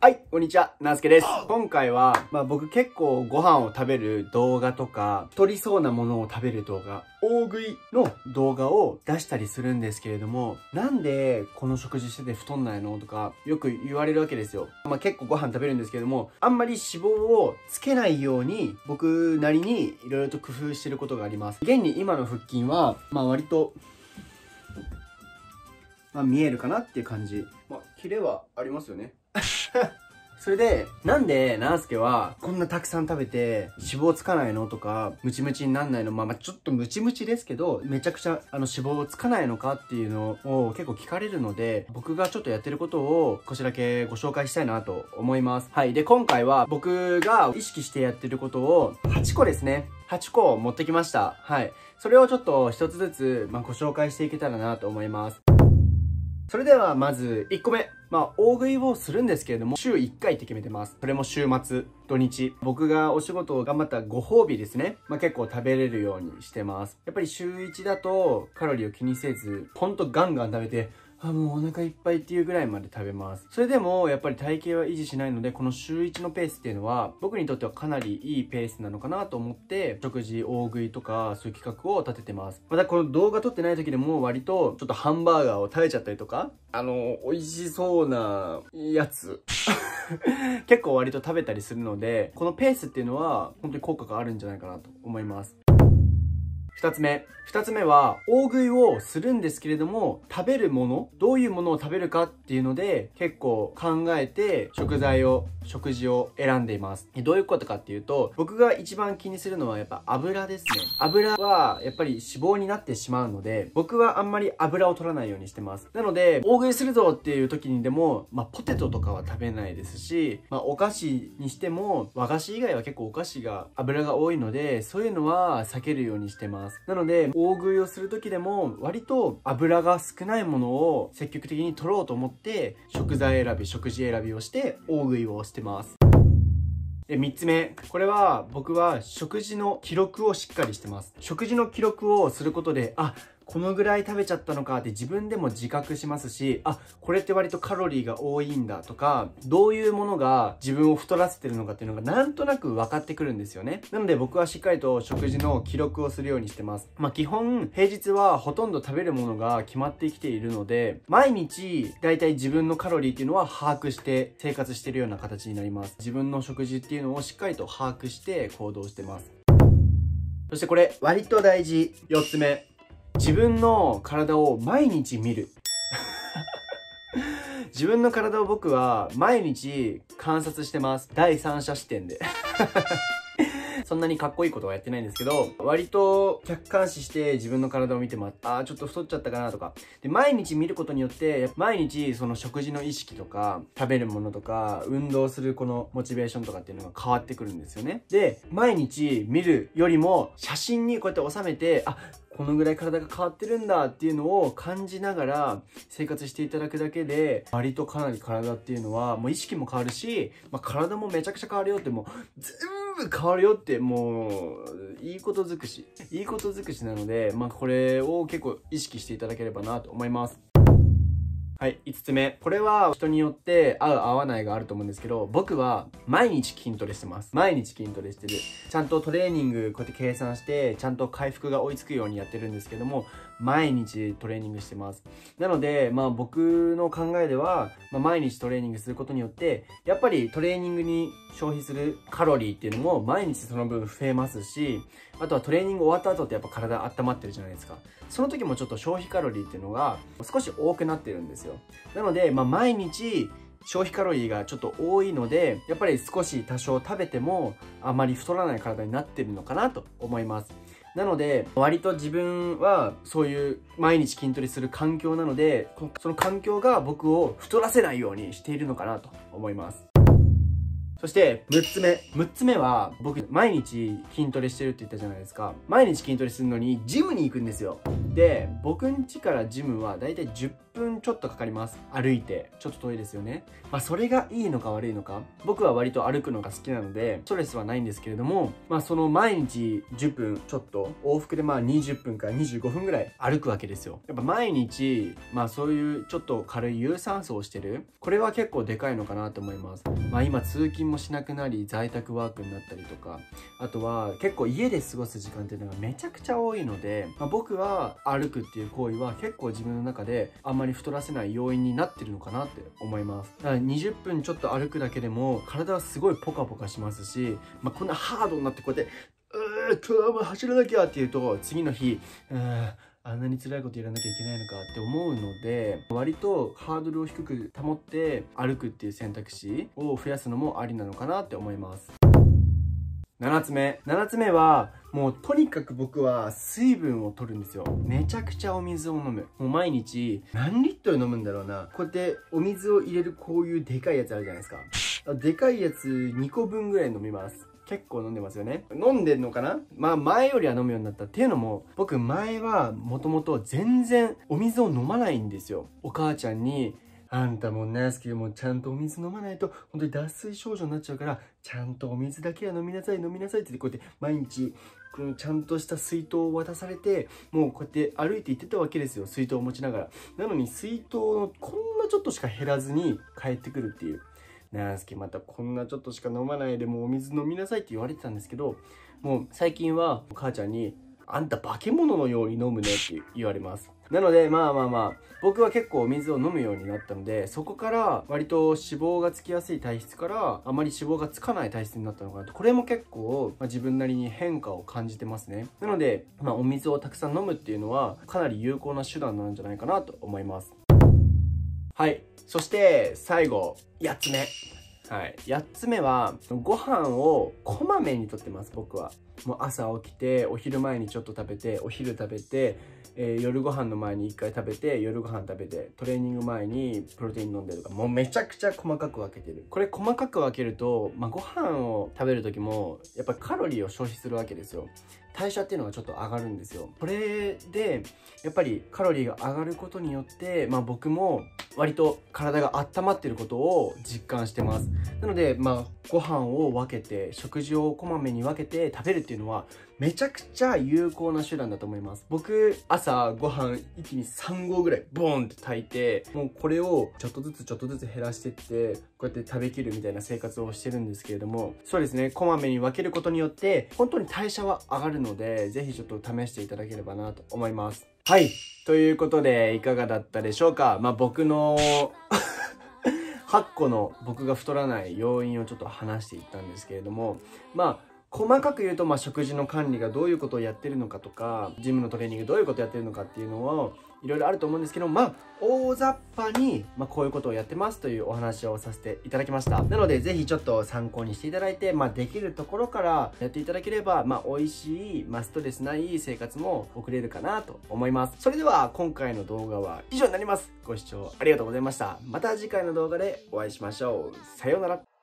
はい、こんにちは、なすけです。今回は、僕結構ご飯を食べる動画とか、太りそうなものを食べる動画、大食いの動画を出したりするんですけれども、なんでこの食事してて太んないのとか、よく言われるわけですよ。結構ご飯食べるんですけども、あんまり脂肪をつけないように、僕なりに色々と工夫してることがあります。現に今の腹筋は、割と、見えるかなっていう感じ。キレはありますよね。それで、なんで、ナースケは、こんなたくさん食べて、脂肪つかないのとか、ムチムチになんないのちょっとムチムチですけど、めちゃくちゃ、脂肪つかないのかっていうのを結構聞かれるので、僕がちょっとやってることを、少しだけご紹介したいなと思います。はい。で、今回は、僕が意識してやってることを、8個ですね。8個持ってきました。はい。それをちょっと一つずつ、ご紹介していけたらなと思います。それではまず1個目。大食いをするんですけれども、週1回って決めてます。それも週末、土日。僕がお仕事を頑張ったご褒美ですね。結構食べれるようにしてます。やっぱり週1だとカロリーを気にせず、ほんとガンガン食べて、もうお腹いっぱいっていうぐらいまで食べます。それでもやっぱり体型は維持しないので、この週1のペースっていうのは僕にとってはかなりいいペースなのかなと思って、食事、大食いとかそういう企画を立ててます。またこの動画撮ってない時でも割とちょっとハンバーガーを食べちゃったりとか、美味しそうなやつ結構割と食べたりするので、このペースっていうのは本当に効果があるんじゃないかなと思います。二つ目は、大食いをするんですけれども、食べるもの、どういうものを食べるかっていうので、結構考えて、食事を選んでいます。どういうことかっていうと、僕が一番気にするのはやっぱ油ですね。油はやっぱり脂肪になってしまうので、僕はあんまり油を取らないようにしてます。なので、大食いするぞっていう時にでも、ポテトとかは食べないですし、お菓子にしても、和菓子以外は結構お菓子が油が多いので、そういうのは避けるようにしてます。なので、大食いをする時でも、割と油が少ないものを積極的に取ろうと思って、食事選びをして、大食いをしてます。で、3つ目。これは、僕は食事の記録をしっかりしてます。食事の記録をすることで、このぐらい食べちゃったのかって自分でも自覚しますし、これって割とカロリーが多いんだとか、どういうものが自分を太らせてるのかっていうのがなんとなく分かってくるんですよね。なので僕はしっかりと食事の記録をするようにしてます。基本、平日はほとんど食べるものが決まってきているので、毎日、だいたい自分のカロリーっていうのは把握して生活してるような形になります。自分の食事っていうのをしっかりと把握して行動してます。そしてこれ、割と大事。4つ目。自分の体を毎日見る。自分の体を僕は毎日観察してます。第三者視点で。そんなにかっこいいことはやってないんですけど、割と客観視して自分の体を見てもちょっと太っちゃったかなとか。で、毎日見ることによって、毎日その食事の意識とか、食べるものとか、運動するこのモチベーションとかっていうのが変わってくるんですよね。で、毎日見るよりも、写真にこうやって収めて、このぐらい体が変わってるんだっていうのを感じながら生活していただくだけで、割とかなり体っていうのはもう意識も変わるし、体もめちゃくちゃ変わるよって、もう全部変わるよって、もういいこと尽くしなので、これを結構意識していただければなと思います。はい、5つ目。これは人によって合う合わないがあると思うんですけど、僕は毎日筋トレしてます。毎日筋トレしてる。ちゃんとトレーニングこうやって計算して、ちゃんと回復が追いつくようにやってるんですけども、毎日トレーニングしてます。なので、僕の考えでは、毎日トレーニングすることによって、やっぱりトレーニングに消費するカロリーっていうのも毎日その分増えますし、あとはトレーニング終わった後ってやっぱ体温まってるじゃないですか。その時もちょっと消費カロリーっていうのが少し多くなってるんですよ。なので、毎日消費カロリーがちょっと多いので、やっぱり少し多少食べてもあまり太らない体になってるのかなと思います。なので、割と自分はそういう毎日筋トレする環境なので、その環境が僕を太らせないようにしているのかなと思います。そして、6つ目は、僕、毎日筋トレしてるって言ったじゃないですか。毎日筋トレするのに、ジムに行くんですよ。で、僕ん家からジムはだいたい10分ちょっとかかります。歩いて。ちょっと遠いですよね。まあそれがいいのか悪いのか。僕は割と歩くのが好きなので、ストレスはないんですけれども、まあその毎日10分ちょっと、往復でまあ20分から25分ぐらい歩くわけですよ。やっぱ毎日、まあそういうちょっと軽い有酸素をしてる。これは結構でかいのかなと思います。まあ今通勤もしなくなり、在宅ワークになったりとか、あとは結構家で過ごす時間っていうのがめちゃくちゃ多いので、まあ、僕は歩くっていう行為は結構自分の中であんまり太らせない要因になってるのかなって思います。だから20分ちょっと歩くだけでも体はすごいポカポカしますし、まあ、こんなハードになってこうやって今日はもう走らなきゃっていうと次の日あんなに辛いことやらなきゃいけないのかって思うので、割とハードルを低く保って歩くっていう選択肢を増やすのもありなのかなって思います。7つ目は、もうとにかく僕は水分を取るんですよ。めちゃくちゃお水を飲む。もう毎日何リットル飲むんだろうな。こうやってお水を入れるこういうでかいやつあるじゃないですか。でかいやつ2個分ぐらい飲みます。結構飲んでますよね。飲んでんのかな。まあ前よりは飲むようになったっていうのも、僕前はもともと全然お水を飲まないんですよ。お母ちゃんに、あんたもうナスケもちゃんとお水飲まないと本当に脱水症状になっちゃうからちゃんとお水だけは飲みなさいってこうやって毎日このちゃんとした水筒を渡されて、もうこうやって歩いて行ってたわけですよ。水筒を持ちながら。なのに水筒のこんなちょっとしか減らずに帰ってくるっていう。ナスケまたこんなちょっとしか飲まないでもうお水飲みなさいって言われてたんですけど、もう最近はお母ちゃんにあんた化け物のように飲むねって言われます。なのでまあ僕は結構お水を飲むようになったので、そこから割と脂肪がつきやすい体質からあまり脂肪がつかない体質になったのかなと。これも結構、自分なりに変化を感じてますね。なので、お水をたくさん飲むっていうのはかなり有効な手段なんじゃないかなと思います。はい。そして最後、8つ目。はい。8つ目は、ご飯をこまめにとってます、僕は。もう朝起きて、お昼前にちょっと食べて、お昼食べて、夜ご飯の前に1回食べて、夜ご飯食べて、トレーニング前にプロテイン飲んでとか、もうめちゃくちゃ細かく分けてる。これ細かく分けると、ご飯を食べる時も、やっぱりカロリーを消費するわけですよ。代謝っていうのがちょっと上がるんですよ。これで、やっぱりカロリーが上がることによって、僕も割と体が温まってることを実感してます。なので、ご飯を分けて、食事をこまめに分けて食べるっていうのは、めちゃくちゃ有効な手段だと思います。僕、朝ご飯一気に3合ぐらいボーンって炊いて、もうこれをちょっとずつ減らしてって、こうやって食べきるみたいな生活をしてるんですけれども、そうですね、こまめに分けることによって、本当に代謝は上がるので、ぜひちょっと試していただければなと思います。はい。ということで、いかがだったでしょうか。僕の8個の僕が太らない要因をちょっと話していったんですけれども、細かく言うと、食事の管理がどういうことをやってるのかとか、ジムのトレーニングどういうことをやってるのかっていうのを、いろいろあると思うんですけど、大雑把に、こういうことをやってますというお話をさせていただきました。なので、ぜひちょっと参考にしていただいて、できるところからやっていただければ、美味しい、ストレスない生活も送れるかなと思います。それでは、今回の動画は以上になります。ご視聴ありがとうございました。また次回の動画でお会いしましょう。さようなら。